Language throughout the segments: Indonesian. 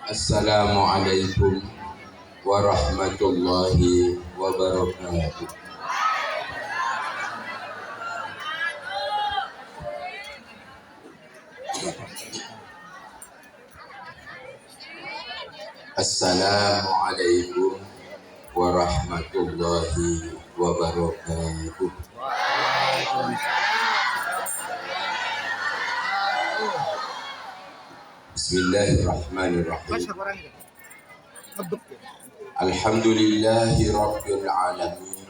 Assalamualaikum warahmatullahi wabarakatuh. Assalamualaikum warahmatullahi wabarakatuh. Bismillahirrahmanirrahim. Alhamdulillahi rabbil alamin.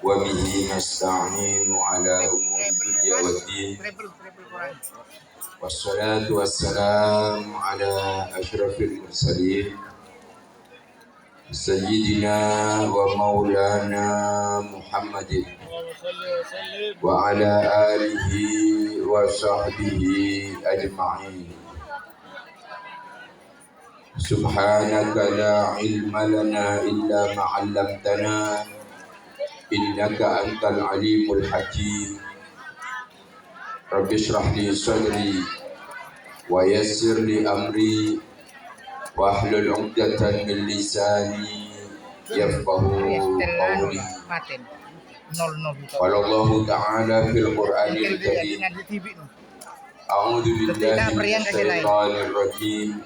Wa bihi nasta'inu ala umuri dunya waddin. Wassalatu wassalamu ala asyrafil mursalin Sayyidina wa maulana Muhammadin wa ala alihi wa sahbihi ajma'in. Subhanaka la ilma lana illa ma 'allamtana innaka antal alimul hakim. Rabbi shrah li sadri wa yassir li amri wahlul 'uqdatan min lisani yafqahu qawli. Qala Allah ta'ala fil Qur'anil Karim. A'udzu billahi minasyaitonir rajim.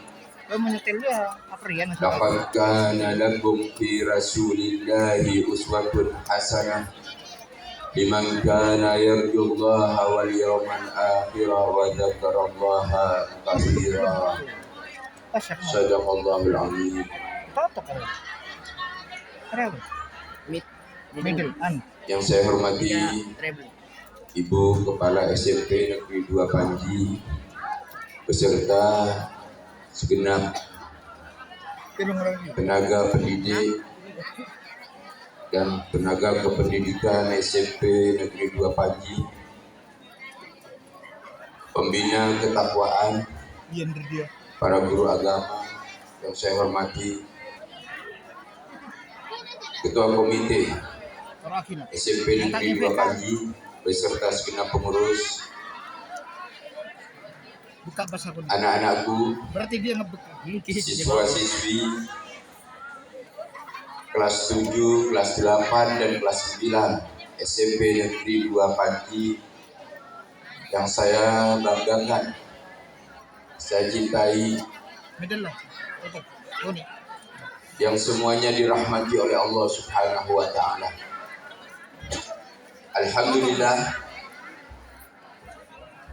Laqad kana lakum fi rasulillahi uswatun hasanah liman kana yarjullaha wal yawmal akhir wa dzakarallaha katsira. Sadaqallahul azim. Yang saya hormati Ibu Kepala SMP Negeri 2 Panji beserta segenap tenaga pendidik dan tenaga kependidikan SMP Negeri 2 Panji, pembina ketakwaan, para guru agama yang saya hormati, Ketua Komite SMP Negeri 2 Panji beserta segenap pengurus, anak-anakku, siswa-siswi kelas 7, kelas 8, dan kelas 9 SMP Negeri 2 Panji yang saya banggakan, saya cintai, yang semuanya dirahmati oleh Allah Subhanahu wa ta'ala. Alhamdulillah,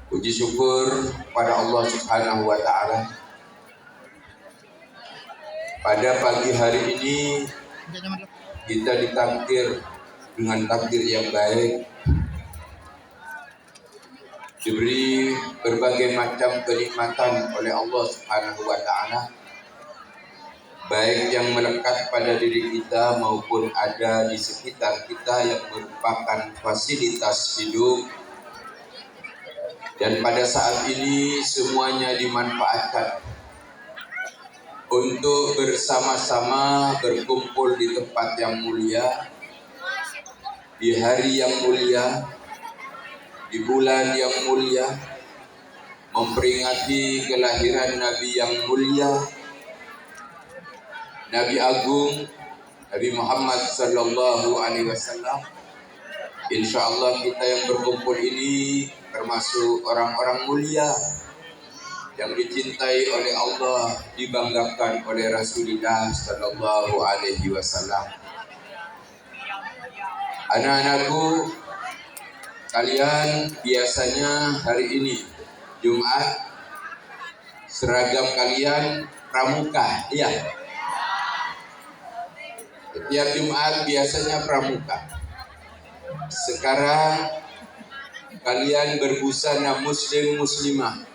puji syukur pada Allah Subhanahu wa ta'ala. Pada pagi hari ini kita ditakdir dengan takdir yang baik, diberi berbagai macam kenikmatan oleh Allah Subhanahu wa ta'ala, baik yang melekat pada diri kita maupun ada di sekitar kita yang merupakan fasilitas hidup. Dan pada saat ini semuanya dimanfaatkan untuk bersama-sama berkumpul di tempat yang mulia, di hari yang mulia, di bulan yang mulia, memperingati kelahiran Nabi yang mulia, Nabi Agung, Nabi Muhammad sallallahu alaihi wasallam. Insyaallah kita yang berkumpul ini termasuk orang-orang mulia yang dicintai oleh Allah, dibanggakan oleh Rasulullah sallallahu alaihi wasallam. Anak-anakku, kalian biasanya hari ini Jumat seragam kalian pramuka, iya. Setiap Jumat biasanya pramuka. Sekarang kalian berbusana muslim muslimah.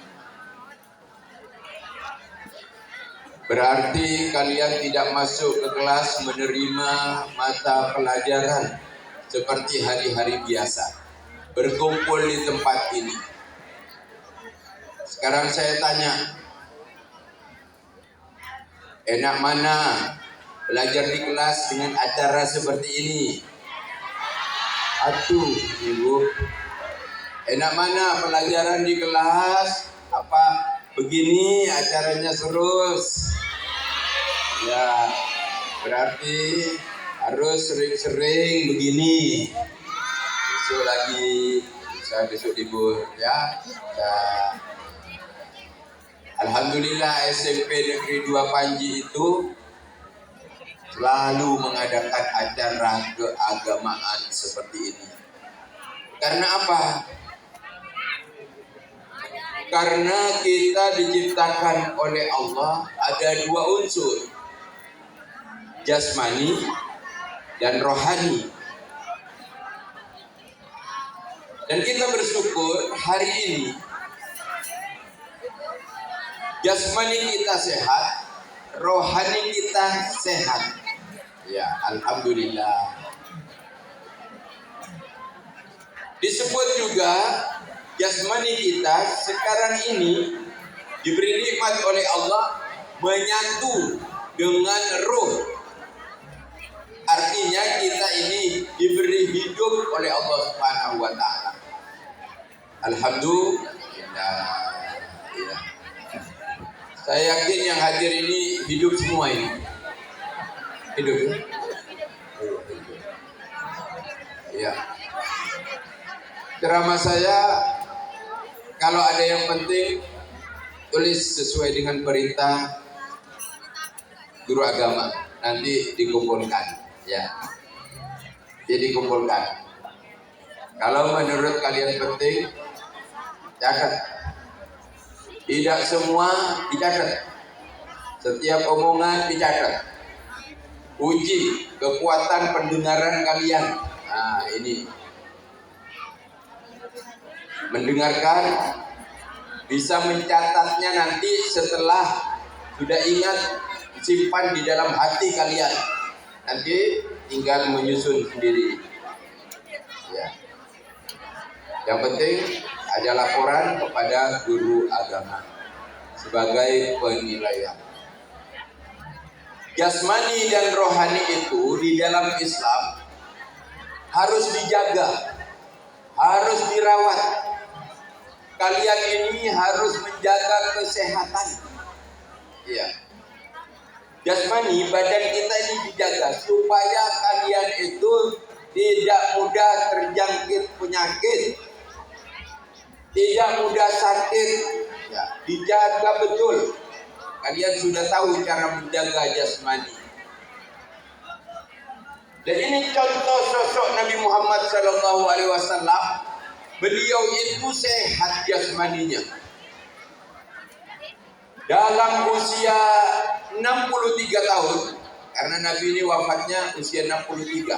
Berarti kalian tidak masuk ke kelas menerima mata pelajaran seperti hari-hari biasa, berkumpul di tempat ini. Sekarang saya tanya, enak mana belajar di kelas dengan acara seperti ini? Aduh, Ibu. Enak mana pelajaran di kelas? Apa begini acaranya terus? Ya, berarti harus sering-sering begini. Besok lagi, bisa besok libur ya. Alhamdulillah SMP Negeri 2 Panji itu selalu mengadakan acara keagamaan seperti ini. Karena apa? Karena kita diciptakan oleh Allah ada dua unsur, jasmani dan rohani. Dan kita bersyukur hari ini jasmani kita sehat, rohani kita sehat. Ya, alhamdulillah. Disebut juga jasmani kita sekarang ini diberi nikmat oleh Allah menyatu dengan ruh. Artinya kita ini diberi hidup oleh Allah Subhanahu wa taala. Alhamdulillah. Ya. Saya yakin yang hadir ini hidup semua ini. Hidup ya? Ya. Ceramah saya kalau ada yang penting tulis sesuai dengan perintah guru agama, nanti dikumpulkan ya. Jadi kumpulkan. Kalau menurut kalian penting, catat. Tidak semua dicatat. Setiap omongan dicatat. Uji kekuatan pendengaran kalian. Nah, ini mendengarkan, bisa mencatatnya nanti setelah sudah ingat, simpan di dalam hati kalian. Nanti tinggal menyusun sendiri. Ya. Yang penting ada laporan kepada guru agama sebagai penilaian. Jasmani dan rohani itu di dalam Islam harus dijaga, harus dirawat. Kalian ini harus menjaga kesehatan. Ya. Jasmani, badan kita ini dijaga supaya kalian itu tidak mudah terjangkit penyakit, tidak mudah sakit. Ya, dijaga betul. Kalian sudah tahu cara menjaga jasmani. Dan ini contoh sosok Nabi Muhammad SAW. Beliau itu sehat jasmaninya. Dalam usia 63 tahun, karena Nabi ini wafatnya usia 63.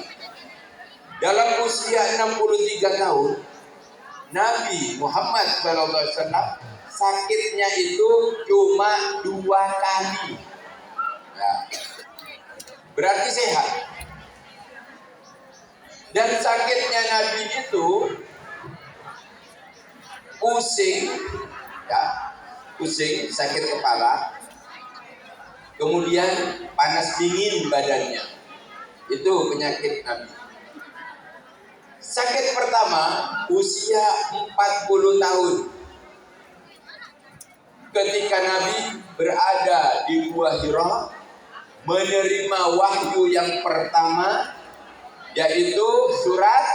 Dalam usia 63 tahun, Nabi Muhammad SAW sakitnya itu cuma 2 kali. Ya. Berarti sehat. Dan sakitnya Nabi itu pusing, ya, pusing, sakit kepala, kemudian panas dingin badannya. Itu penyakit Nabi. Sakit pertama usia 40 tahun. Ketika Nabi berada di Gua Hira menerima wahyu yang pertama, yaitu surat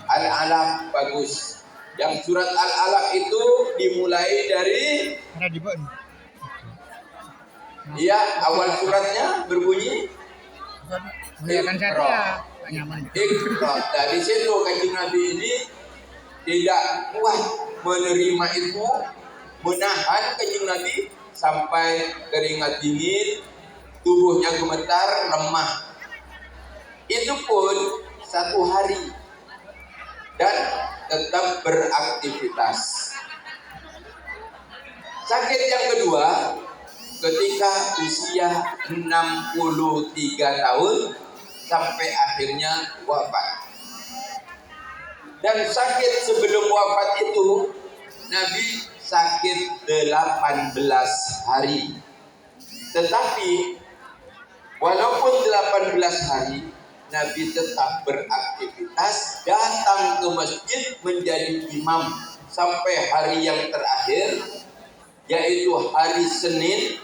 Al-Alaq. Bagus. Yang surat Al-Alaq itu dimulai dari awal suratnya berbunyi Iqra. Dari situ Kanjeng Nabi ini tidak kuat menerima itu, menahan Kanjeng Nabi sampai keringat dingin, tubuhnya gemetar, lemah. Itu pun 1 hari dan tetap beraktivitas. Sakit yang kedua ketika usia 63 tahun sampai akhirnya wafat. Dan sakit sebelum wafat itu Nabi sakit 18 hari. Tetapi walaupun 18 hari Nabi tetap beraktivitas, datang ke masjid menjadi imam sampai hari yang terakhir, yaitu hari Senin.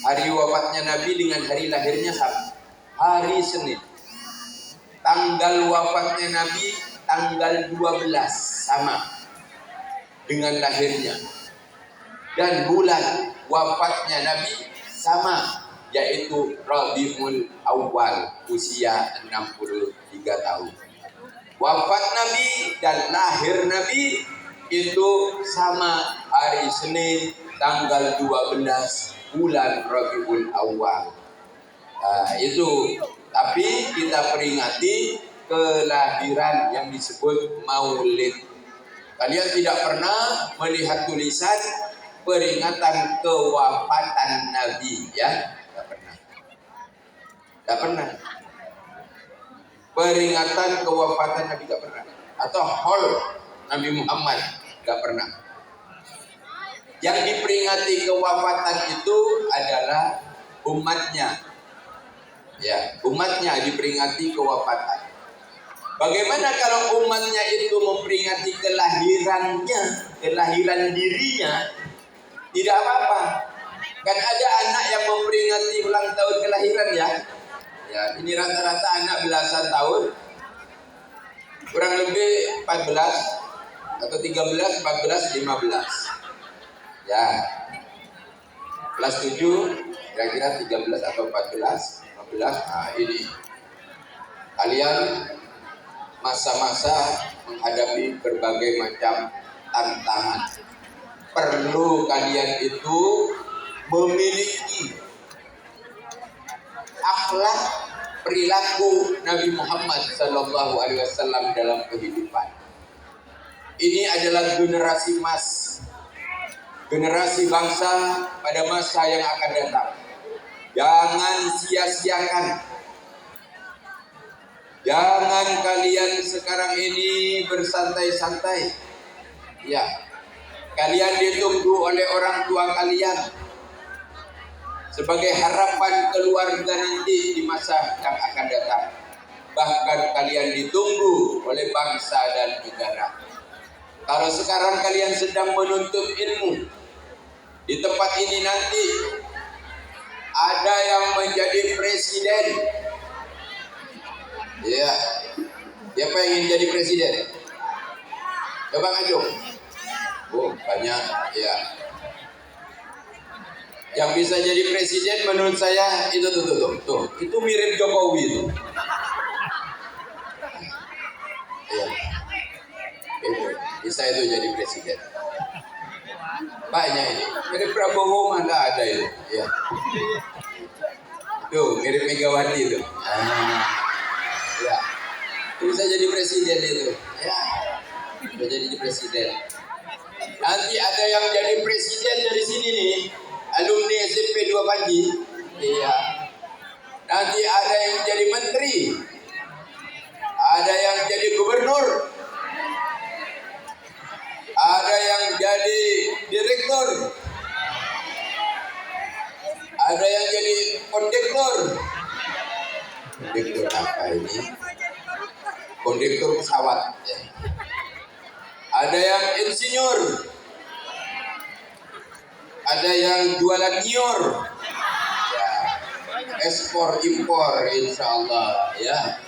Hari wafatnya Nabi dengan hari lahirnya sama. Hari Senin. Tanggal wafatnya Nabi tanggal 12 sama dengan lahirnya. Dan bulan wafatnya Nabi sama, yaitu Rabiul Awal, usia 63 tahun. Wafat Nabi dan lahir Nabi itu sama, hari Senin tanggal 12 bulan Rabiul Awal. Itu, tapi kita peringati kelahiran yang disebut Maulid. Kalian tidak pernah melihat tulisan peringatan kewafatan Nabi, ya? Tidak pernah. Tidak pernah. Peringatan kewafatan Nabi tidak pernah. Atau hol Nabi Muhammad tidak pernah. Yang diperingati kewafatan itu adalah umatnya. Ya, umatnya diperingati kewafatan. Bagaimana kalau umatnya itu memperingati kelahirannya, kelahiran dirinya? Tidak apa-apa. Kan ada anak yang memperingati ulang tahun kelahiran, ya. Ya, ini rata-rata anak belasan tahun. Kurang lebih 14 atau 13, 14, 15. Ya. Kelas 7 kira-kira 13 atau 14, 15. Nah, ini. Kalian masa-masa menghadapi berbagai macam tantangan. Perlu kalian itu memiliki akhlak perilaku Nabi Muhammad SAW dalam kehidupan. Ini adalah generasi emas, generasi bangsa pada masa yang akan datang. Jangan sia-siakan. Jangan kalian sekarang ini bersantai-santai. Ya, kalian ditunggu oleh orang tua kalian sebagai harapan keluarga nanti di masa yang akan datang. Bahkan kalian ditunggu oleh bangsa dan negara. Kalau sekarang kalian sedang menuntut ilmu, di tempat ini nanti ada yang menjadi presiden. Ya, siapa yang ingin jadi presiden? Coba ngajung. Oh, banyak. Ya. Yang bisa jadi presiden menurut saya itu tuh. Itu mirip Jokowi itu. Ya. Itu bisa itu jadi presiden. Banyak ini. Mirip Prabowo mana ada itu. Ya. Tuh, mirip Megawati itu. Ya. Itu bisa jadi presiden itu. Ya. Bisa jadi presiden. Nanti ada yang jadi presiden dari sini nih. Alumni SMP 2 Panji. Iya. Nanti ada yang jadi menteri. Ada yang jadi gubernur. Ada yang jadi direktur. Ada yang jadi kondektur. Kondektur apa ini? Kondektur pesawat. Ya. Ada yang insinyur. Ada yang jualan nyiur. Ya. Ekspor impor insyaallah, ya.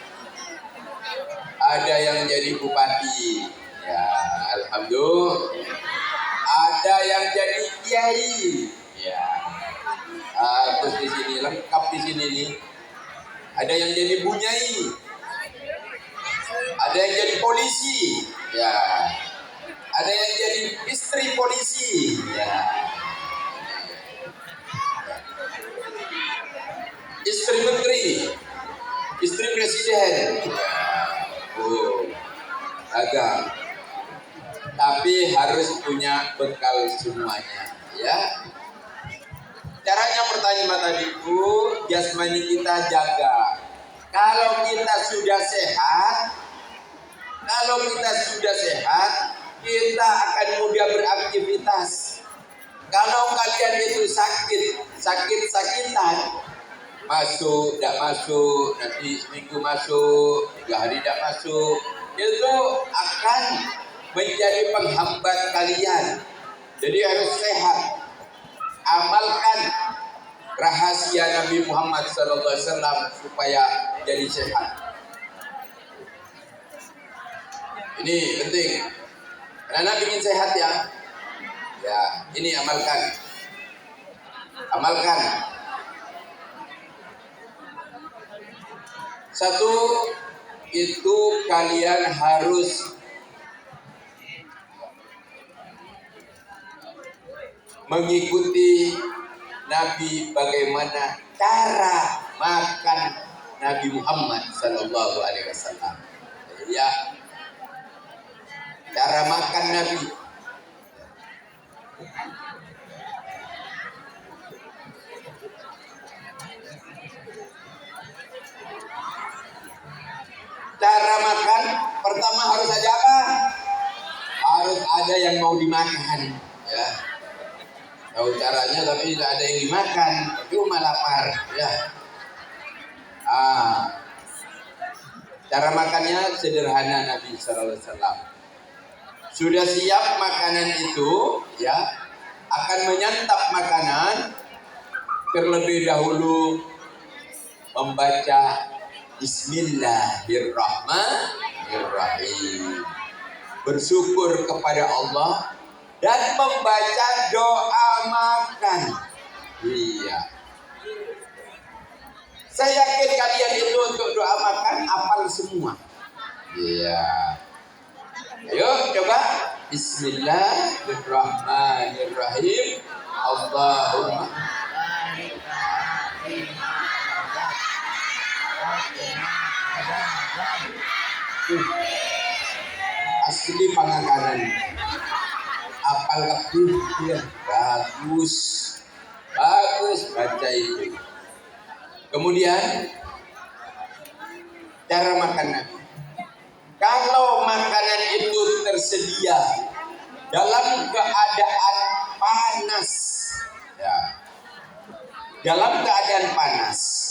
Ada yang jadi bupati. Ya, alhamdulillah. Ada yang jadi kiai. Ya. Terus di sini lengkap di sini nih. Ada yang jadi bunyai. Ada yang jadi polisi. Ya. Ada yang jadi istri polisi. Ya. Istri menteri, istri presiden. Oh, agak. Tapi harus punya bekal semuanya, ya. Caranya pertama tadi itu jasmani kita jaga. Kalau kita sudah sehat, kita akan mudah beraktivitas. Kalau kalian itu sakit-sakitan, masuk, tidak masuk, nanti seminggu masuk, 3 hari tidak masuk, itu akan menjadi penghambat kalian. Jadi harus sehat. Amalkan rahasia Nabi Muhammad SAW supaya jadi sehat. Ini penting. Karena ingin sehat ya. Ya, ini amalkan. Amalkan. Satu, itu kalian harus mengikuti Nabi bagaimana cara makan Nabi Muhammad Sallallahu Alaihi Wasallam. Ya, cara makan Nabi. Cara makan pertama harus ada apa? Harus ada yang mau dimakan, ya. Tahu caranya tapi tidak ada yang dimakan, cuma lapar, ya. Cara makannya sederhana Nabi Sallallahu Alaihi Wasallam. Sudah siap makanan itu, ya, akan menyantap makanan terlebih dahulu membaca Bismillahirrahmanirrahim. Bersyukur kepada Allah dan membaca doa makan. Iya. Saya yakin kalian itu untuk doa makan hafal semua. Iya. Ayo coba. Bismillahirrahmanirrahim. Allahumma asli pangakanan apal lebih ya bagus baca itu. Kemudian cara makan Nabi. Kalau makanan itu tersedia dalam keadaan panas, ya, dalam keadaan panas.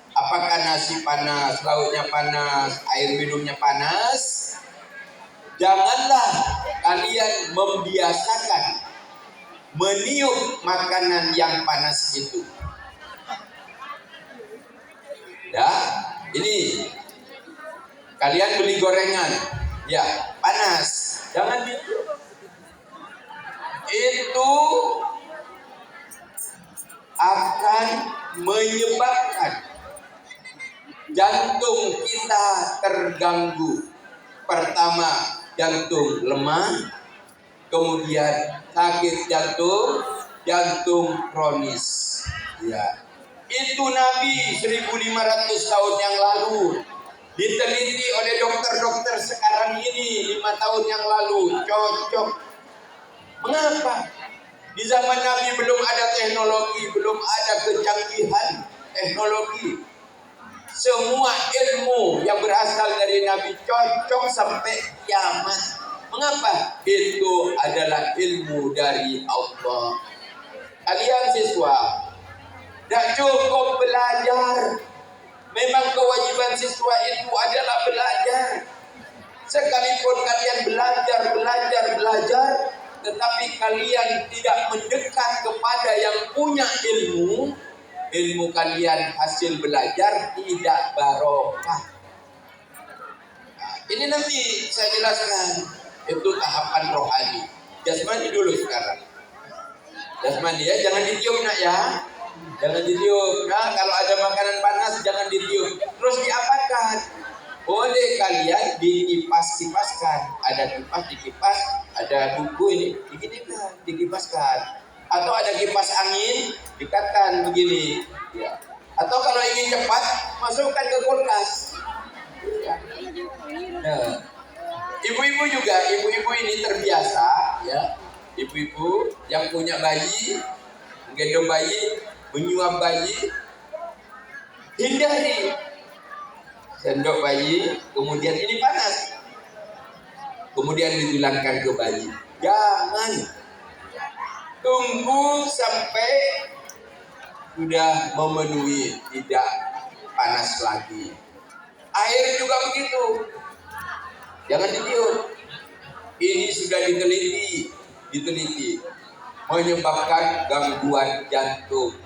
Apakah nasi panas, lauknya panas, air minumnya panas? Janganlah kalian membiasakan meniup makanan yang panas itu. Ya, ini kalian beli gorengan, ya panas, jangan ditiup. Itu akan menyebabkan jantung kita terganggu. Pertama, jantung lemah, kemudian sakit jantung, jantung kronis. Ya. Itu Nabi 1500 tahun yang lalu diteliti oleh dokter-dokter sekarang ini 5 tahun yang lalu cocok. Mengapa? Di zaman Nabi belum ada teknologi, belum ada kecanggihan teknologi. Semua ilmu yang berasal dari Nabi cocok sampai kiamat. Mengapa? Itu adalah ilmu dari Allah. Kalian siswa, tidak cukup belajar. Memang kewajiban siswa itu adalah belajar. Sekalipun kalian belajar, tetapi kalian tidak mendekat kepada yang punya ilmu, ilmu kalian hasil belajar tidak barokah. Nah, ini nanti saya jelaskan. Itu tahapan rohani. Jasmani dulu sekarang. Jasmani ya, jangan ditiup nak ya. Jangan ditiup. Nah, kalau ada makanan panas jangan ditiup. Terus diapakan? Boleh kalian dikipas-kipaskan. Ada kipas dikipas, ada buku ini diginikan, dikipaskan. Atau ada kipas angin, dikatkan begini. Ya. Atau kalau ingin cepat, masukkan ke kulkas. Ya. Nah, ibu-ibu juga, ibu-ibu ini terbiasa, ya. Ibu-ibu yang punya bayi, menggendong bayi, menyuap bayi, hindari sendok bayi, kemudian ini panas, kemudian dihilangkan ke bayi. Jangan. Tunggu sampai sudah memenuhi, tidak panas lagi. Air juga begitu, jangan ditiup. Ini sudah diteliti menyebabkan gangguan jantung.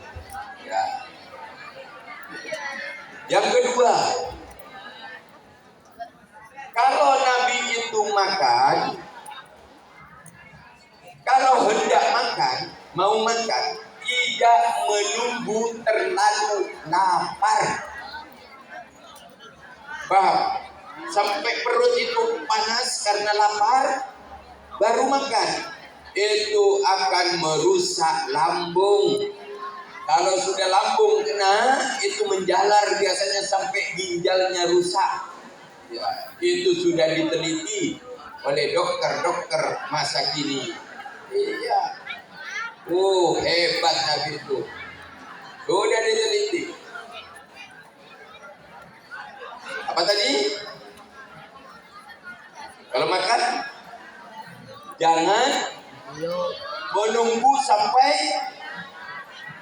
Ya. Yang kedua, kalau Nabi itu makan, kalau hendak makan, mau makan, tidak menunggu terlalu lapar. Paham? Sampai perut itu panas karena lapar, baru makan. Itu akan merusak lambung. Kalau sudah lambung kena, itu menjalar biasanya sampai ginjalnya rusak. Ya, itu sudah diteliti oleh dokter-dokter masa kini. Iya. Hebat Nabi itu. Sudah diteliti. Apa tadi? Kalau makan, jangan menunggu sampai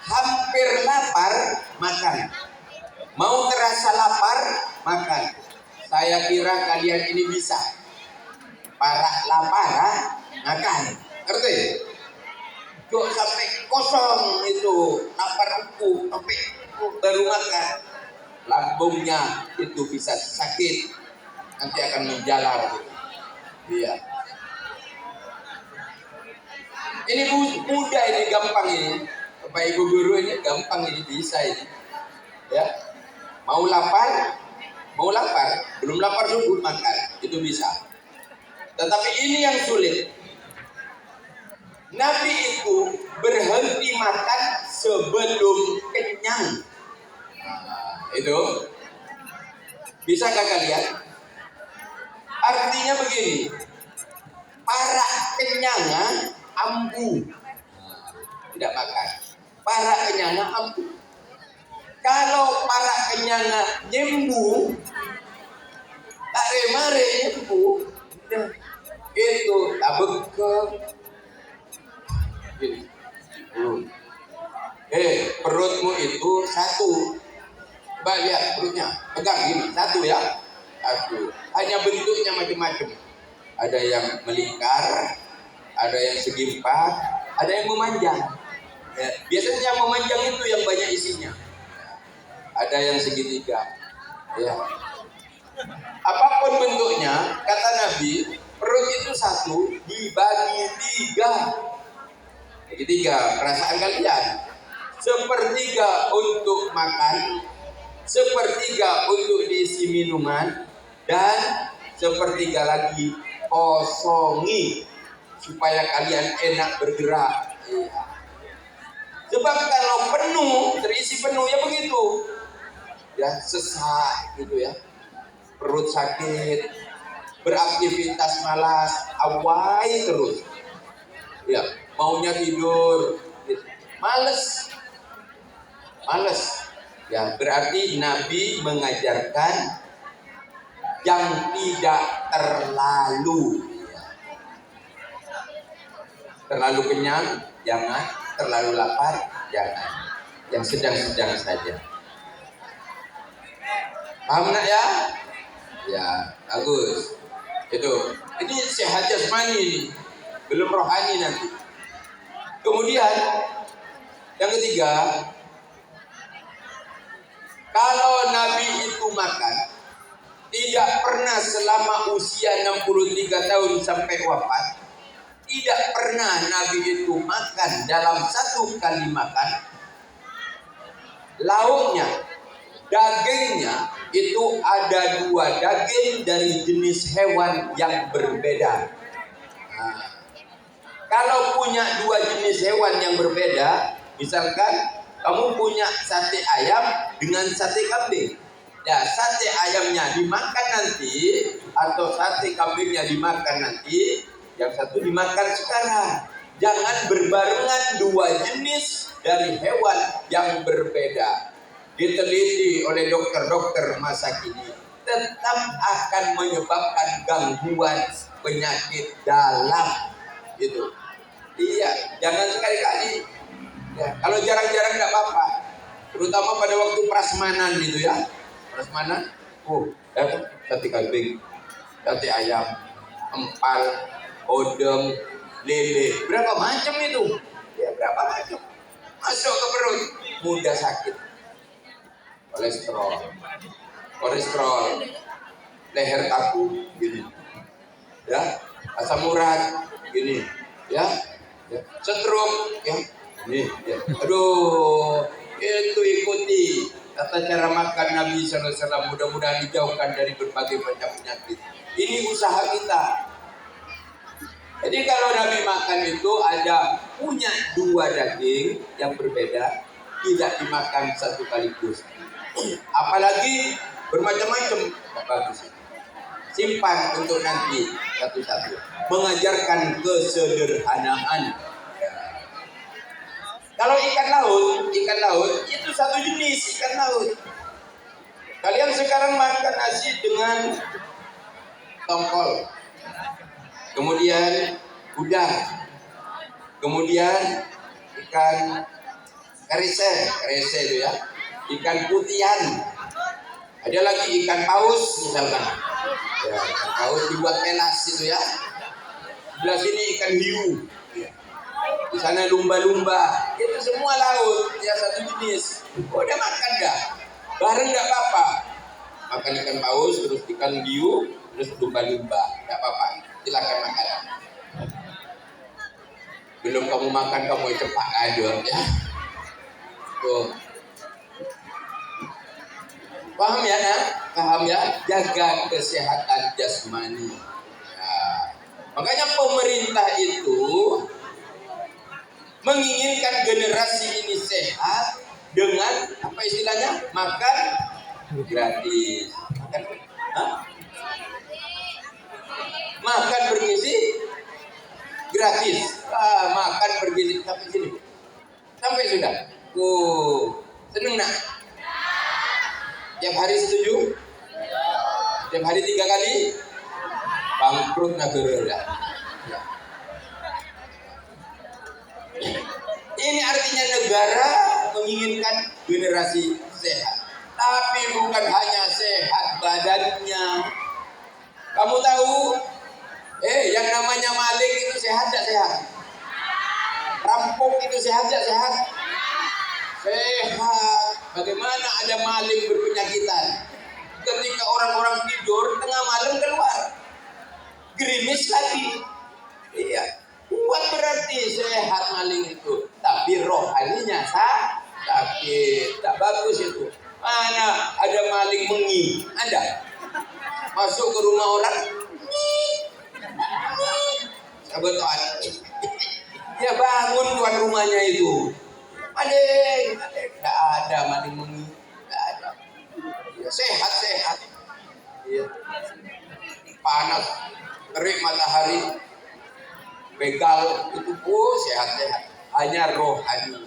hampir lapar, makan. Mau terasa lapar, makan. Saya kira kalian ini bisa. Para lapar, makan. Ngerti? Kok sampai kosong itu, lapar uku, sampai baru makan. Lambungnya itu bisa sakit. Nanti akan menjalar. Iya. Ini mudah, ini gampang ini. Bapak Ibu guru ini gampang, ini bisa ini. Ya. Mau lapar, belum lapar dulu makan, itu bisa. Tetapi ini yang sulit. Nabi itu berhenti makan sebelum kenyang. Itu bisakah kalian? Artinya begini, para kenyangnya ambu, tidak makan. Para kenyangnya ambu. Kalau para kenyangnya nyembu, mare nyembu, itu tabek ke perutmu itu satu. Coba lihat perutnya, pegang gini, satu ya, satu. Hanya bentuknya macam-macam. Ada yang melingkar, ada yang segi empat, ada yang memanjang. Ya, biasanya yang memanjang itu yang banyak isinya. Ada yang segitiga. Ya. Apapun bentuknya, kata Nabi, perut itu satu dibagi tiga. Segitiga, perasaan kalian. Sepertiga untuk makan, sepertiga untuk diisi minuman, dan sepertiga lagi kosongi supaya kalian enak bergerak. Sebab kalau penuh, terisi penuh ya begitu. Ya sesak gitu ya. Perut sakit, beraktivitas malas, awai terus. Ya, maunya tidur, males. Ya, berarti Nabi mengajarkan yang tidak terlalu kenyang, jangan, terlalu lapar, jangan. Yang sedang-sedang saja. Paham nak ya? Ya, bagus. Itu. Ini sehat jasmani ini. Belum rohani nanti. Kemudian yang ketiga, kalau Nabi itu makan, tidak pernah selama usia 63 tahun sampai wafat, tidak pernah Nabi itu makan dalam satu kali makan, lauknya, dagingnya itu ada dua daging dari jenis hewan yang berbeda. Nah, kalau punya dua jenis hewan yang berbeda, misalkan kamu punya sate ayam dengan sate kambing. Ya, sate ayamnya dimakan nanti atau sate kambingnya dimakan nanti, yang satu dimakan sekarang. Jangan berbarengan dua jenis dari hewan yang berbeda. Diteliti oleh dokter-dokter masa kini, tetap akan menyebabkan gangguan penyakit dalam. Itu. Iya, jangan sekali-kali. Ya, kalau jarang-jarang nggak apa-apa. terutama pada waktu prasmanan itu ya. Prasmanan, ya kan? Sate kambing, sate ayam, empal, odeng, lele, berapa macam itu? Ya berapa macam? Masuk ke perut, mudah sakit. Kolesterol, leher kaku, gini, ya, asam urat, gini, ya, stroke, ya, ini, ya. Aduh, itu ikuti tata cara makan Nabi SAW. Mudah-mudahan dijauhkan dari berbagai macam penyakit. Ini usaha kita. Jadi kalau Nabi makan itu ada punya dua daging yang berbeda, tidak dimakan satu kaligus. Apalagi bermacam-macam, bagus. Simpan untuk nanti satu-satu. Mengajarkan kesederhanaan. Kalau ikan laut itu satu jenis ikan laut. Kalian sekarang makan nasi dengan tongkol, kemudian udang, kemudian ikan karese itu ya, ikan putihan, ada lagi ikan paus misalkan, ya, ikan paus dibuat pelas itu ya, sebelah sini ikan hiu, di sana lumba-lumba, itu semua laut, ya satu jenis. Udah makan dah, bareng nggak apa-apa. Makan ikan paus, terus ikan hiu, terus lumba-lumba, nggak apa-apa. Silakan makan. Belum kamu makan, kamu cepat aja, ya. Tuh. Paham ya, nak? Paham ya? Jaga kesehatan jasmani. Nah, makanya pemerintah itu menginginkan generasi ini sehat dengan apa istilahnya, makan gratis, makan bergizi gratis, makan bergizi sampai sudah. Seneng nak? Tiap hari setuju? Tiap hari 3 kali? Bangkrut negara. Ini artinya negara menginginkan generasi sehat. Tapi bukan hanya sehat badannya. Kamu tahu, yang namanya maling itu sehat tidak sehat? Rampok itu sehat tidak sehat? Sehat. Bagaimana ada maling berpenyakitan? Ketika orang-orang tidur, tengah malam keluar. Gerimis lagi. Iya. Bukan berarti sehat maling itu, tapi rohaninya sakit, tak bagus itu. Mana ada maling mengi? Ada? Masuk ke rumah orang, sabotan. Ya bangun tuan rumahnya itu. Maling, tidak ada maling mengi, tidak ada. Ya, sehat. Ya. Panas, terik matahari. Begal itu sehat-sehat, hanya rohani.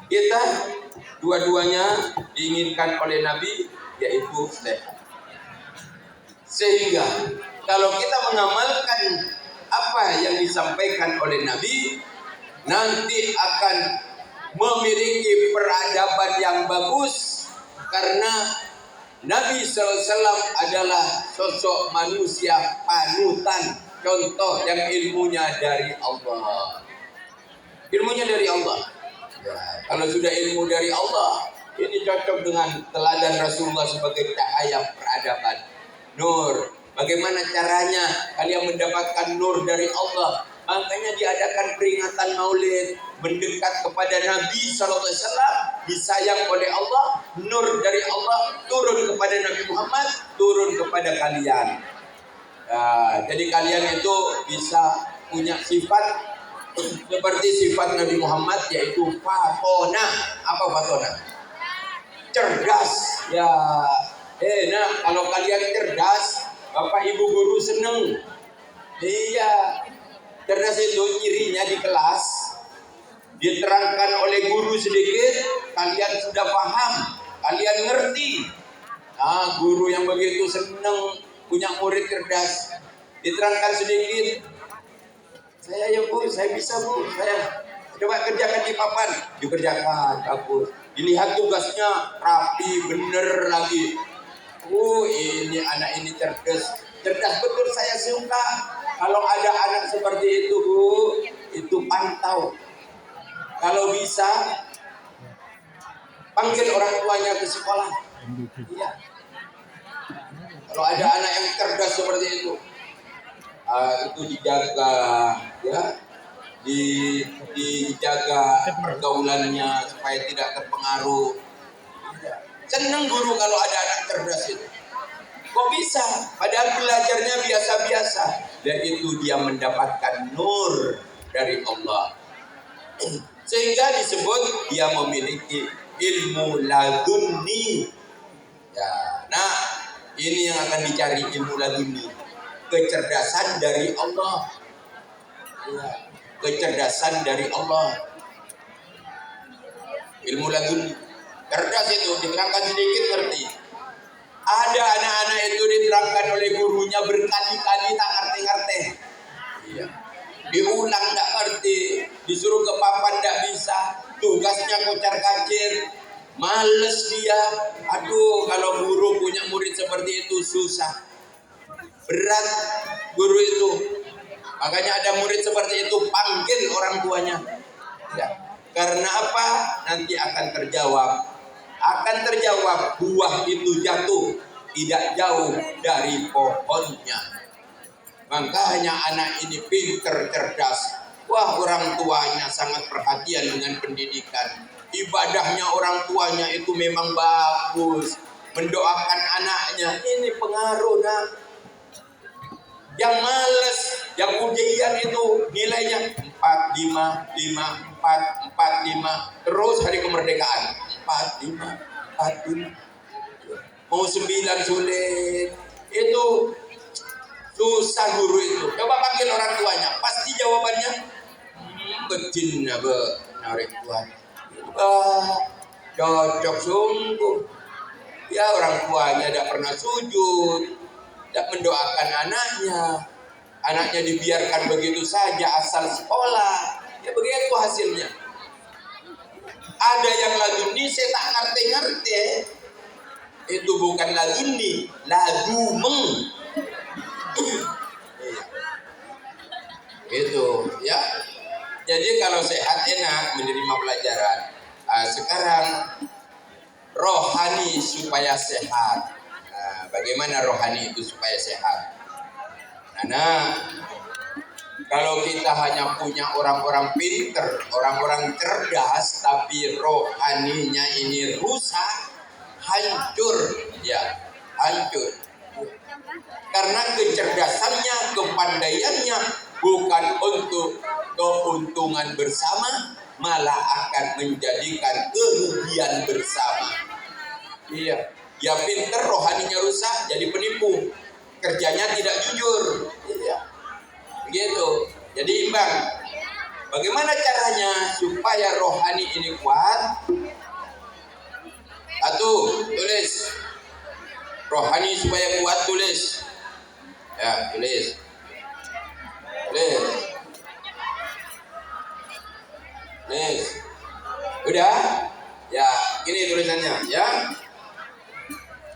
Kita dua-duanya diinginkan oleh Nabi, yaitu sehat. Sehingga kalau kita mengamalkan apa yang disampaikan oleh Nabi, nanti akan memiliki peradaban yang bagus, karena Nabi SAW adalah sosok manusia panutan, contoh yang ilmunya dari Allah. Ilmunya dari Allah. Ya, kalau sudah ilmu dari Allah, ini cocok dengan teladan Rasulullah sebagai cahaya peradaban. Nur. Bagaimana caranya kalian mendapatkan nur dari Allah? Makanya diadakan peringatan Maulid, mendekat kepada Nabi SAW, disayang oleh Allah, nur dari Allah turun kepada Nabi Muhammad, turun kepada kalian. Jadi kalian itu bisa punya sifat seperti sifat Nabi Muhammad, yaitu fatona. Apa fatona? Cerdas. Ya, nah kalau kalian cerdas, Bapak Ibu guru seneng. Iya, cerdas itu cirinya di kelas diterangkan oleh guru sedikit, kalian sudah paham, kalian ngerti. Nah, guru yang begitu seneng punya murid cerdas, diterangkan sedikit, saya ya bu, saya bisa bu, saya Coba kerjakan di papan, dikerjakan, bagus. Dilihat tugasnya rapi, bener lagi. Ini anak ini cerdas. Cerdas betul, saya suka. Kalau ada anak seperti itu, Bu, itu pantau. Kalau bisa, panggil orang tuanya ke sekolah. Iya. Kalau ada anak yang cerdas seperti itu dijaga, ya, dijaga pergaulannya supaya tidak terpengaruh. Senang guru kalau ada anak cerdas itu. Kok bisa? Padahal belajarnya biasa-biasa. Dan itu dia mendapatkan nur dari Allah. Sehingga disebut dia memiliki ilmu laduni. Ya, nah ini yang akan dicari, ilmu laduni. Kecerdasan dari Allah. Ya, kecerdasan dari Allah. Ilmu laduni. Cerdas itu, diterangkan sedikit ngerti. Ada anak-anak itu diterangkan oleh gurunya berkali-kali tak ngerti-ngerti. Iya. Diulang tak ngerti, disuruh ke papan tak bisa, tugasnya kocar-kacir, males dia. Aduh, kalau guru punya murid seperti itu susah, berat guru itu. Makanya ada murid seperti itu, panggil orang tuanya. Ya. Karena apa? Nanti akan terjawab. Buah itu jatuh tidak jauh dari pohonnya. Makanya anak ini pinter, cerdas. Wah, orang tuanya sangat perhatian dengan pendidikan. Ibadahnya orang tuanya itu memang bagus. Mendoakan anaknya, ini pengaruh, nak. Yang males, yang ujian itu nilainya 4, 5, 5, 4, 4, 5. Terus hari kemerdekaan 4, 5, 4, 5. Mau 9 sulit. Itu susah guru itu. Coba panggil orang tuanya, pasti jawabannya betina narik Tuhan. Cocok sungguh. Ya, orang tuanya tidak pernah sujud, tidak mendoakan anaknya. Anaknya dibiarkan begitu saja asal sekolah. Ya begitu hasilnya. Ada yang laduni, saya tak ngerti-ngerti. Itu bukan laduni, ladumeng. Itu ya. Jadi kalau sehat enak menerima pelajaran. Sekarang rohani supaya sehat. Bagaimana rohani itu supaya sehat? Nah, kalau kita hanya punya orang-orang pinter, orang-orang cerdas, tapi rohaninya ini rusak, hancur, ya, hancur. Karena kecerdasannya, kepandaiannya bukan untuk keuntungan bersama, malah akan menjadikan kerugian bersama. Iya, ya pinter, rohaninya rusak, jadi penipu, kerjanya tidak jujur. Iya, begitu. Jadi imbang. Bagaimana caranya supaya rohani ini kuat? Satu, tulis. Rohani supaya kuat, tulis. Ya, tulis. Tulis. Tulis. Udah? Ya, ini tulisannya, ya.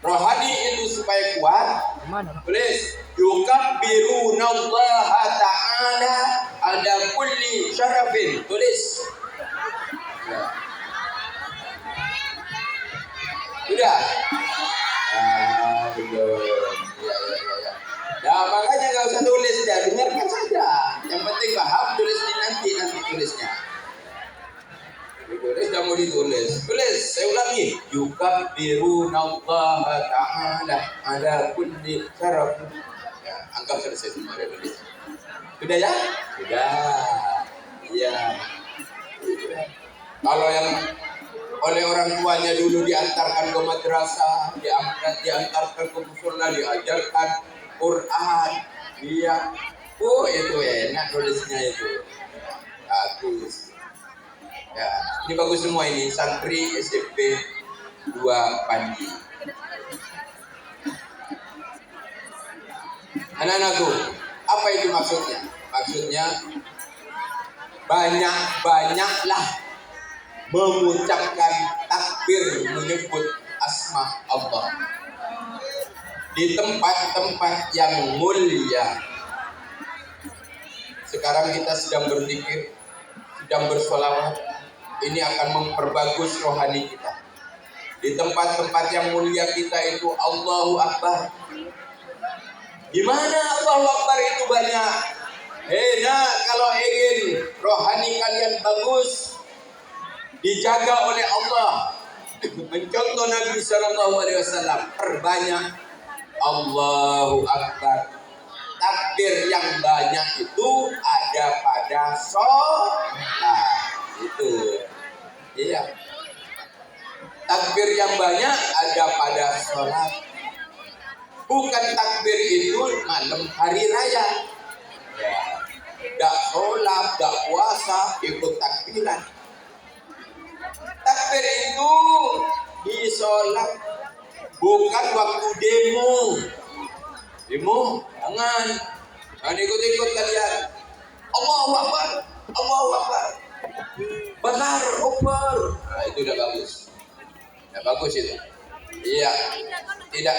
Rohani itu supaya kuat. Tulis. Yukabbirunallaha ta'ala ala kulli syarafin. Tulis. Ya. Sudah. Belum. Ya. Nah, makanya nggak usah tulis, ya dengarkan saja. Yang penting paham, tulis nanti tulisnya. Ditulis, kamu ditulis. Tulis, saya ulangi. Yukabbirunallaha ta'ala ala kulli syarafin. Ya, anggap selesai semua ada tulis. Sudah ya? Sudah. Iya. Kalau yang oleh orang tuanya dulu diantarkan ke madrasah, diantarkan ke musola, diajarkan Quran, iya. Itu enak tulisnya itu. Bagus. Ya, ini bagus semua ini, santri SMP 2 Pandi. Anak-anakku, apa itu maksudnya? Maksudnya banyak-banyaklah mengucapkan takbir menyebut asma Allah di tempat-tempat yang mulia. Sekarang kita sedang berzikir, sedang bersolawat. Ini akan memperbagus rohani kita. Di tempat-tempat yang mulia kita itu Allahu Akbar. Di mana Allahu Akbar itu banyak. Nah, kalau ingin rohani kalian bagus, dijaga oleh Allah, mencontoh Nabi Sallallahu Alaihi Wasallam, perbanyak Allahu Akbar. Takbir yang banyak itu ada pada sholat. Itu, iya. Takbir yang banyak ada pada sholat. Bukan takbir itu malam hari raya. Tak sholat, tak puasa, ikut takbiran. Takbir itu di sholat, bukan waktu demo. Demo, jangan ikut-ikut kalian. Allahu Akbar, Allahu Akbar, benar Akbar. Nah, itu udah bagus. Udah bagus itu. Iya, tidak.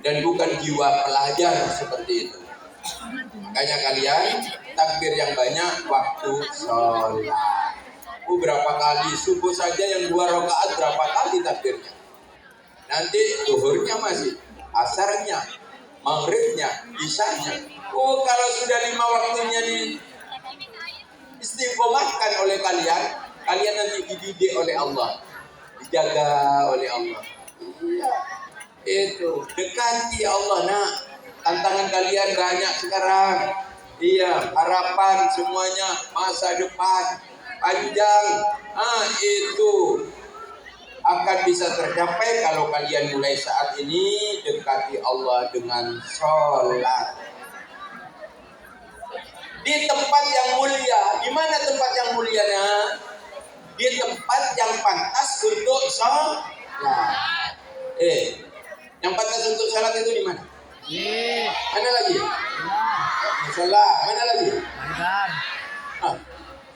Dan bukan jiwa pelajar seperti itu. Makanya kalian takbir yang banyak waktu sholat. Berapa kali subuh saja yang 2 rakaat berapa kali takbirnya? Nanti zuhurnya masih, asarnya, maghribnya, isyanya. Kalau sudah 5 waktunya di istiqomahkan oleh kalian, kalian nanti dididik oleh Allah, dijaga oleh Allah. Iya, itu dekati Allah. Nah, tantangan kalian banyak sekarang. Iya, harapan semuanya masa depan panjang. Itu akan bisa tercapai kalau kalian mulai saat ini dekati Allah dengan sholat. Di tempat yang mulia. Di mana tempat yang mulianya? Di tempat yang pantas untuk sholat. Yang pantas untuk sholat itu di mana? Mana lagi? Sholat. Mana lagi?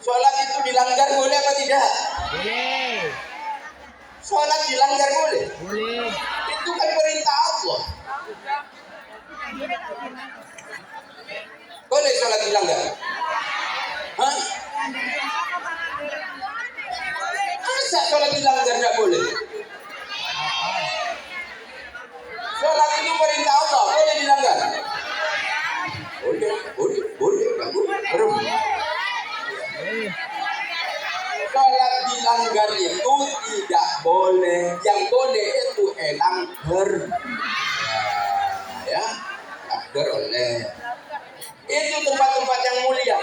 Sholat itu dilanggar boleh apa tidak? Boleh. Sholat dilanggar boleh? Boleh. Itu kan perintah Allah. Boleh sholat dilanggar? Masa sholat dilanggar tidak boleh? Sholat itu perintah Allah, boleh dilanggar? Boleh, bagus. Sholat dilanggar itu tidak boleh. Yang boleh itu elanggar. Ya, langgar oleh. Itu tempat-tempat yang mulia.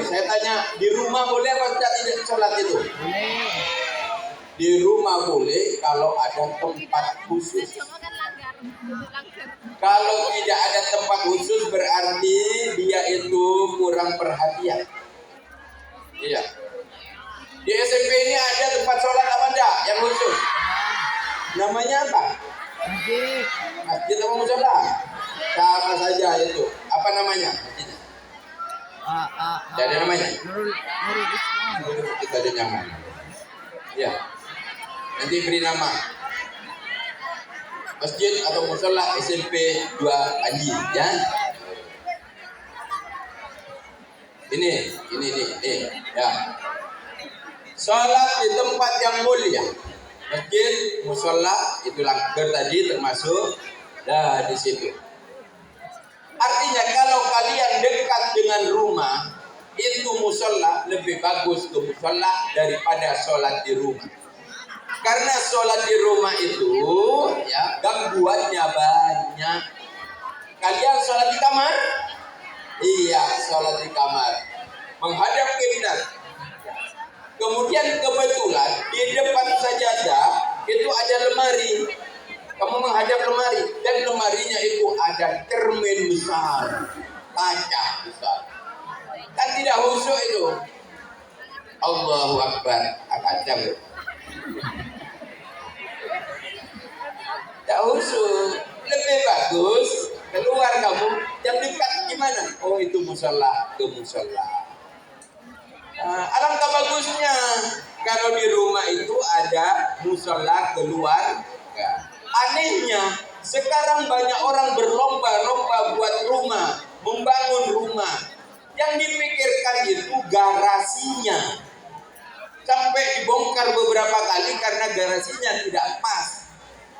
Saya tanya, di rumah boleh apa tidak sholat itu? Di rumah boleh kalau ada tempat khusus. Kalau tidak ada tempat khusus berarti dia itu kurang perhatian. Iya. Di SMP ini ada tempat sholat apa enggak yang khusus? Namanya apa? Masjid apa musola? Sama saja itu. Apa namanya? Masjidnya? Tidak ada namanya. Kita ada nyaman. Ya. Nanti beri nama. Masjid atau musola SMP 2 Anji, ya. Ini, ya. Sholat di tempat yang mulia, masjid, musola, itu langgar tadi termasuk, di situ. Artinya kalau kalian dekat dengan rumah, itu musola lebih bagus ke musola daripada sholat di rumah. Karena sholat di rumah itu, ya, gangguannya banyak. Kalian sholat di kamar? Iya, sholat di kamar, menghadap kiblat. Kemudian kebetulan di depan sajadah itu ada lemari. Kamu menghadap lemari dan lemarinya itu ada cermin besar, kaca besar. Kan tidak khusyuk itu. Allahu Akbar, kaca. Tak khusyuk. Lebih bagus keluar kamu. Yang dekat gimana? Oh, itu musola, ke musola. Alangkah bagusnya kalau di rumah itu ada musola keluar. Anehnya sekarang banyak orang berlomba-lomba buat rumah, membangun rumah. Yang dipikirkan itu garasinya. Sampai dibongkar beberapa kali karena garasinya tidak pas.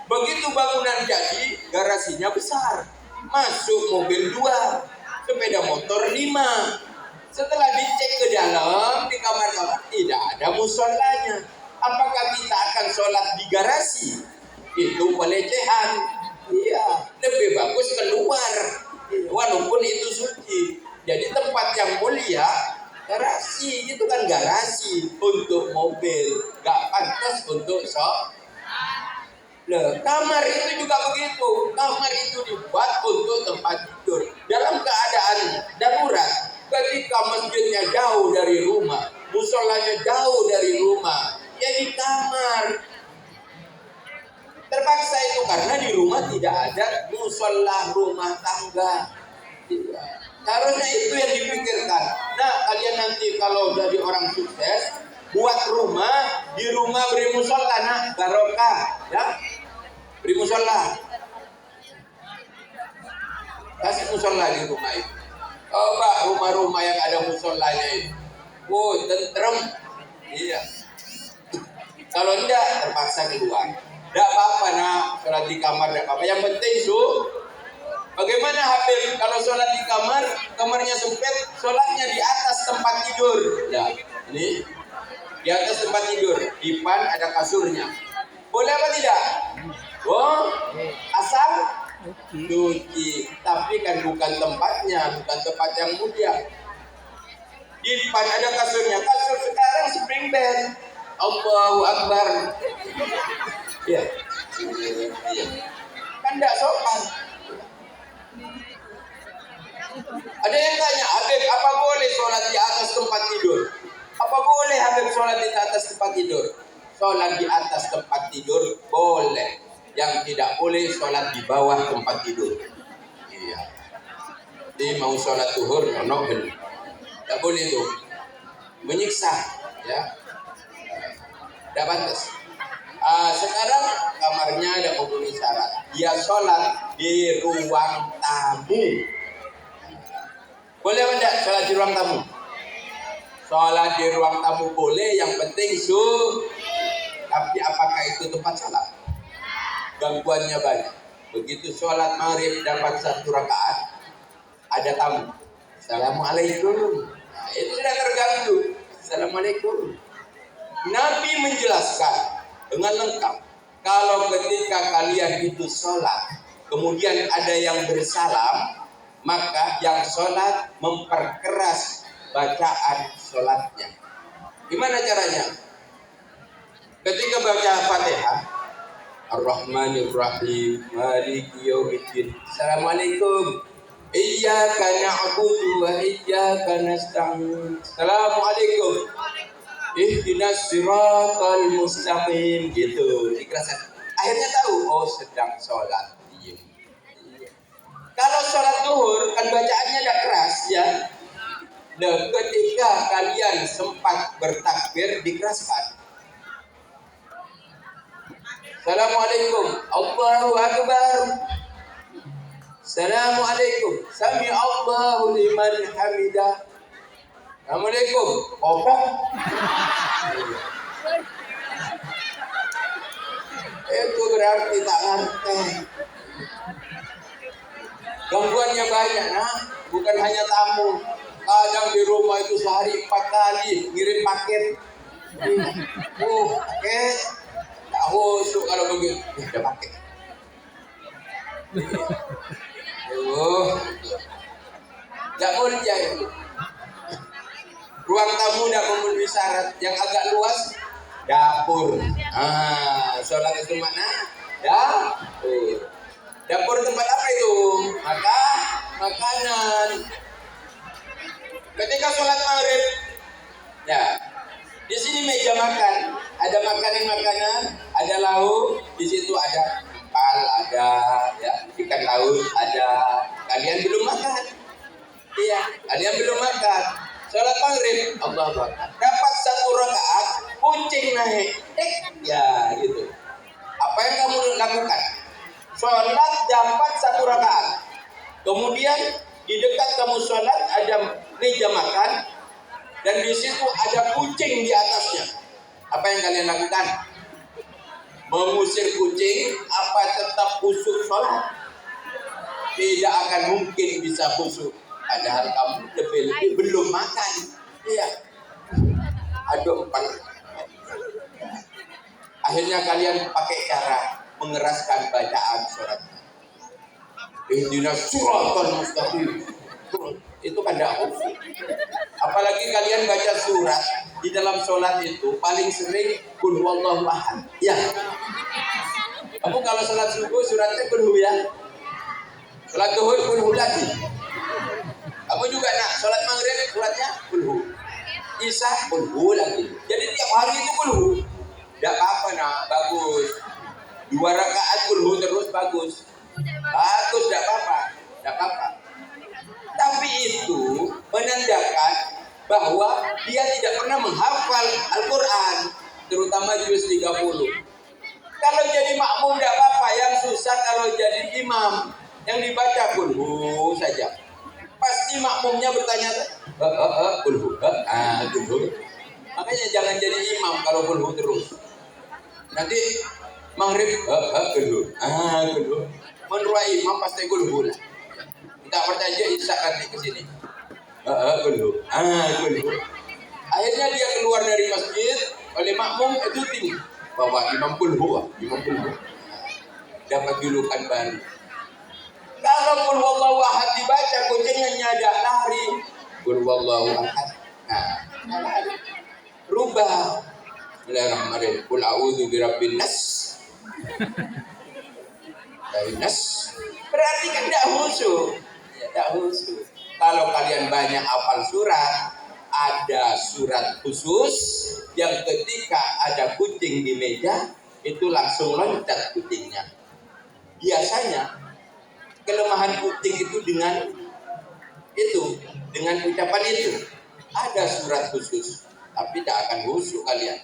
Begitu bangunan jadi, garasinya besar. Masuk mobil 2, sepeda motor 5. Setelah dicek ke dalam, di kamar-kamar tidak ada musolanya. Apakah kita akan sholat di garasi? Itu pelecehan. Iya, lebih bagus keluar. Walaupun itu suci. Jadi tempat yang mulia, garasi itu kan garasi untuk mobil, gak pantas untuk kamar itu juga begitu. Kamar itu dibuat untuk tempat tidur. Dalam keadaan darurat, ketika masjidnya jauh dari rumah, musolanya jauh dari rumah, ya di kamar. Terpaksa itu karena di rumah tidak ada musola rumah tangga. Harusnya itu yang dipikirkan. Nah, kalian nanti kalau jadi orang sukses, buat rumah, di rumah beri musola, nah, barokah, ya. Beri musola. Kasih musola di rumah itu. Coba rumah-rumah yang ada musolanya itu. Oh, tentrem. Iya. Kalau enggak, terpaksa keluar. Enggak apa-apa, nak. Sholat di kamar, enggak apa-apa. Yang penting, bagaimana Habib kalau sholat di kamar, kamarnya sempit, sholatnya di atas tempat tidur. Ya, ini di atas tempat tidur. Di depan ada kasurnya. Boleh apa tidak? Oh, asal cuci. Tapi kan bukan tempatnya, bukan tempat yang mulia. Di depan ada kasurnya. Kasur sekarang spring bed. Allahu Akbar. Ya, kan tidak sopan. Ada yang tanya, Habib, apa boleh sholat di atas tempat tidur? Apa boleh Habib sholat di atas tempat tidur? Sholat di atas tempat tidur boleh. Yang tidak boleh sholat di bawah tempat tidur. Iya. Jadi mau sholat zuhur, nonok benar. Tidak boleh itu. Menyiksa, ya. Tidak pantas. Sekarang kamarnya ada memenuhi syarat. Dia sholat di ruang tamu. Boleh apa tidak sholat di ruang tamu? Sholat di ruang tamu boleh, yang penting tapi apakah itu tempat sholat? Gangguannya banyak. Begitu sholat maghrib dapat 1 rakaat, ada tamu. Assalamualaikum. Nah, itu sudah terganggu. Assalamualaikum. Nabi menjelaskan dengan lengkap. Kalau ketika kalian itu sholat, kemudian ada yang bersalam, maka yang sholat memperkeras bacaan sholatnya. Gimana caranya? Ketika baca Fatihah, Ar-Rahmanir-Rahim, Maliki Yaumiddin. Assalamualaikum. Iyyaka na'budu wa iyyaka nasta'in. Assalamualaikum. Ihdinas siratal mustaqim. Gitu, dikerasan. Akhirnya tahu, oh sedang sholat. Kalau sholat zuhur kan bacaannya tidak keras, ya. Nah, ketika kalian sempat bertakbir dikeraskan. Assalamualaikum, Allahu Akbar. Assalamualaikum, Sami Allahu liman hamidah. Assalamualaikum, opok. Itu berarti tak ngerti. Gangguannya banyak, nah. Bukan hanya tamu. Kadang di rumah itu sehari 4 kali ngirim paket. Paket. Tak husuk kalau begitu. Ada paket. Tak mulia itu. Ruang tamu tidak memenuhi syarat. Yang agak luas, dapur. Sholat itu mana? Dapur. Dapur tempat apa itu? Makanan. Ketika sholat maghrib, ya, di sini meja makan, ada makanan, ada lauk, di situ ada empal, ada ya, ikan laut, ada. Kalian belum makan? Iya, kalian belum makan. Sholat maghrib, Allah Akbar. lakukan. Sholat dapat 1 rakaat. Kemudian di dekat kamu sholat ada meja makan dan di situ ada kucing di atasnya. Apa yang kalian lakukan? Mengusir kucing apa tetap khusyuk sholat? Tidak akan mungkin bisa khusyuk. Padahal kamu lebih belum makan. Iya. Aduh, akhirnya kalian pakai cara mengeraskan bacaan surat. Ihdinas siratal mustaqim. Itu kan tidak khusyuk. Apalagi kalian baca surat di dalam sholat itu paling sering qul huwallahu ahad. Ya. Kamu kalau sholat subuh suratnya qul hu ya. Sholat zuhur qul hu lagi. Kamu juga nak sholat maghrib suratnya qul hu. Isya qul hu lagi. Jadi tiap hari itu qul hu. Tidak apa-apa nak, bagus. 2 rakaat qul hu terus bagus. Bagus, tidak apa-apa. Tidak apa-apa. Tapi itu menandakan bahwa dia tidak pernah menghafal Al-Quran, terutama juz 30. Kalau jadi makmum tidak apa-apa, yang susah kalau jadi imam yang dibaca kulhu saja. Pasti makmumnya bertanya, kulhu, kulhu. Makanya jangan jadi imam kalau kulhu terus. Nanti maghrib, kulhu, kulhu. Menurut imam pasti kulhu lah. Kita percaya Isya nanti ke sini. Kulhu. Akhirnya dia keluar dari masjid oleh makmum itu tinggi bahwa imam kulhu. Dapat julukan baru. Kalau qul huwallahu ahad dibaca kucingnya nyadar lari. Qul huwallahu ahad. Nah, rubah. Bismillahirrahmanirrahim. Qul a'udzu birabbin nas. Dari nas. Berarti kan tidak khusyuk. Tidak khusyuk. Kalau kalian banyak hafal surat, ada surat khusus yang ketika ada kucing di meja itu langsung loncat kucingnya. Biasanya kelemahan kucing itu dengan ucapan itu. Ada surat khusus, tapi tidak akan khusyuk kalian.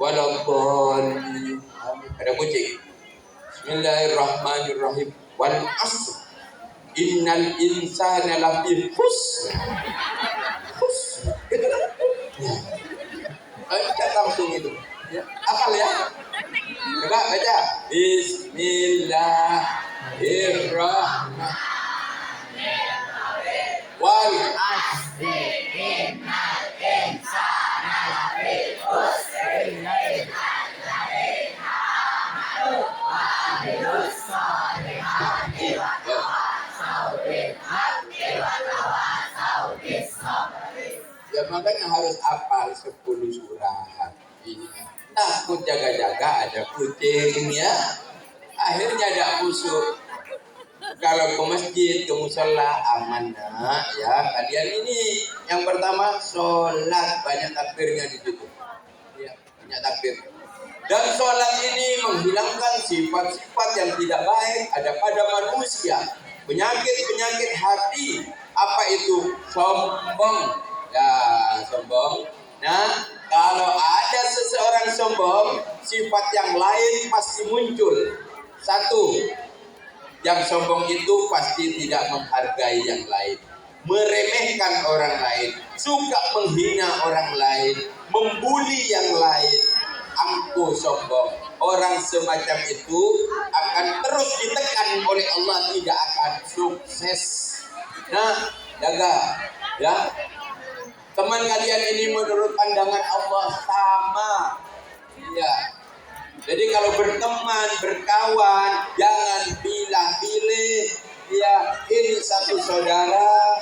Walaupun ada kucing. Bismillahirrahmanirrahim. Wal asr. Innal insana lafi khusr. Itu kan? Baca langsung itu. Ya. Hafal ya? Coba baca. Bismillahirrahmanirrahim. Wal asri innal insana lafi khusr. Ya makanya harus hafal 10 surat. Ini takut jaga-jaga ada kucing ya. Akhirnya ada khusyuk. Kalau ke masjid, ke musola aman nak ya. Kalian ini yang pertama sholat banyak takbirnya di situ. Ya, banyak takbir. Dan sholat ini menghilangkan sifat-sifat yang tidak baik ada pada manusia. Penyakit-penyakit hati. Apa itu? Sombong. Ya, sombong. Nah, kalau ada seseorang sombong, sifat yang lain pasti muncul. 1, yang sombong itu pasti tidak menghargai yang lain, meremehkan orang lain, suka menghina orang lain, membuli yang lain. Ampuh sombong. Orang semacam itu akan terus ditekan oleh Allah, tidak akan sukses. Nah, jaga ya. Teman kalian ini menurut pandangan Allah sama. Ya. Jadi kalau berteman, berkawan, jangan pilih-pilih. Ya, ini satu saudara,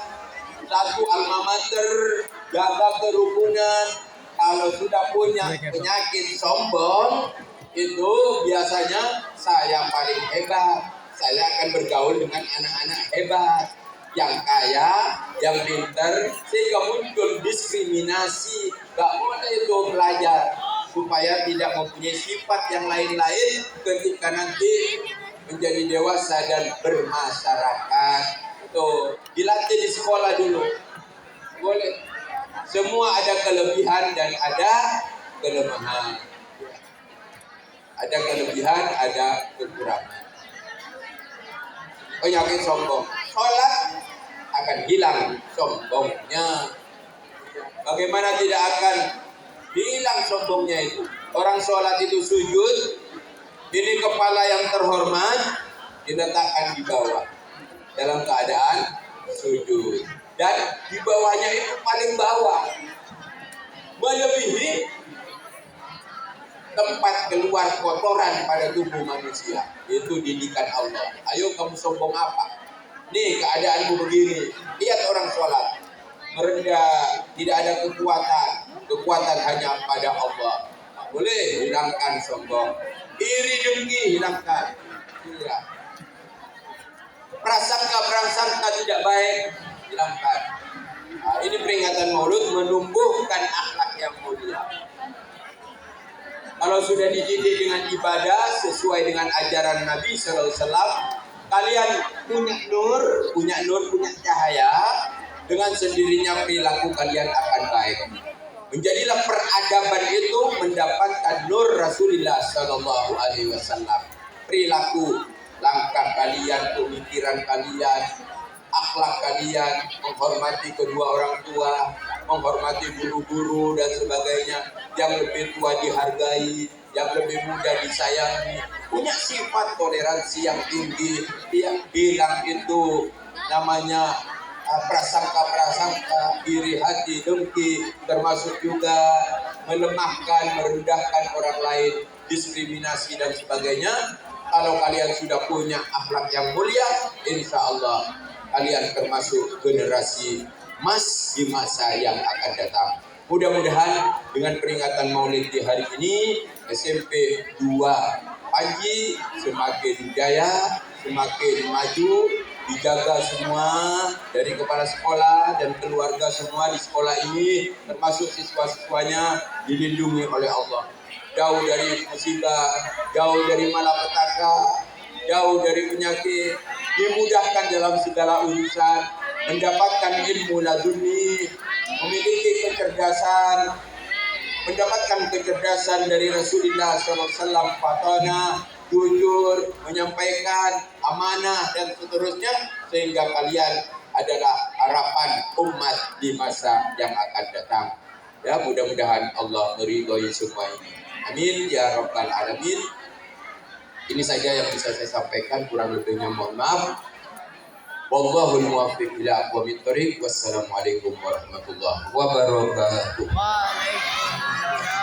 satu alma mater, jaga kerukunan. Kalau sudah punya penyakit sombong, itu biasanya saya paling hebat. Saya akan bergaul dengan anak-anak hebat, yang kaya, yang pintar, sehingga muncul diskriminasi. Gak boleh itu belajar supaya tidak mempunyai sifat yang lain-lain ketika nanti menjadi dewasa dan bermasyarakat. Itu dilatih di sekolah dulu. Boleh. Semua ada kelebihan dan ada kelemahan. Ada kelebihan, ada kekurangan. Penyakit sombong. Sholat akan hilang sombongnya. Bagaimana tidak akan hilang sombongnya itu? Orang sholat itu sujud, ini kepala yang terhormat diletakkan di bawah dalam keadaan sujud, dan di bawahnya itu paling bawah, melebihi tempat keluar kotoran pada tubuh manusia. Itu didikan Allah. Ayo kamu sombong apa? Nih keadaanmu begini. Lihat orang sholat merendah, tidak ada kekuatan hanya pada Allah. Tak boleh hilangkan sombong. Iri dengki hilangkan. Iya. Prasangka tidak baik hilangkan. Nah, ini peringatan Maulud menumbuhkan akhlak yang mulia. Kalau sudah dididik dengan ibadah sesuai dengan ajaran Nabi SAW, kalian punya cahaya, dengan sendirinya perilaku kalian akan baik. Menjadilah peradaban itu mendapatkan nur Rasulullah SAW. Perilaku, langkah kalian, pemikiran kalian, akhlak kalian, menghormati kedua orang tua, menghormati guru-guru dan sebagainya, yang lebih tua dihargai, yang lebih muda disayangi, punya sifat toleransi yang tinggi, yang bilang itu namanya prasangka, iri hati, dengki, termasuk juga melemahkan, merendahkan orang lain, diskriminasi dan sebagainya. Kalau kalian sudah punya akhlak yang mulia, insya Allah kalian termasuk generasi emas di masa yang akan datang. Mudah-mudahan dengan peringatan Maulid di hari ini, SMP 2 Panji semakin jaya, semakin maju, dijaga semua dari kepala sekolah dan keluarga semua di sekolah ini, termasuk siswa-siswanya dilindungi oleh Allah. Jauh dari musibah, jauh dari malapetaka, jauh dari penyakit, dimudahkan dalam segala urusan, mendapatkan ilmu laduni, memiliki kecerdasan, mendapatkan kecerdasan dari Rasulullah SAW, fatana, jujur, menyampaikan, amanah dan seterusnya, sehingga kalian adalah harapan umat di masa yang akan datang. Ya, mudah-mudahan Allah meridhoi semua ini. Amin ya rabbal alamin. Ini saja yang bisa saya sampaikan, kurang lebihnya mohon maaf. Wallahul muwaffiq ila aqwamit thoriq. Wassalamualaikum warahmatullahi wabarakatuh. Waalaikumsalam.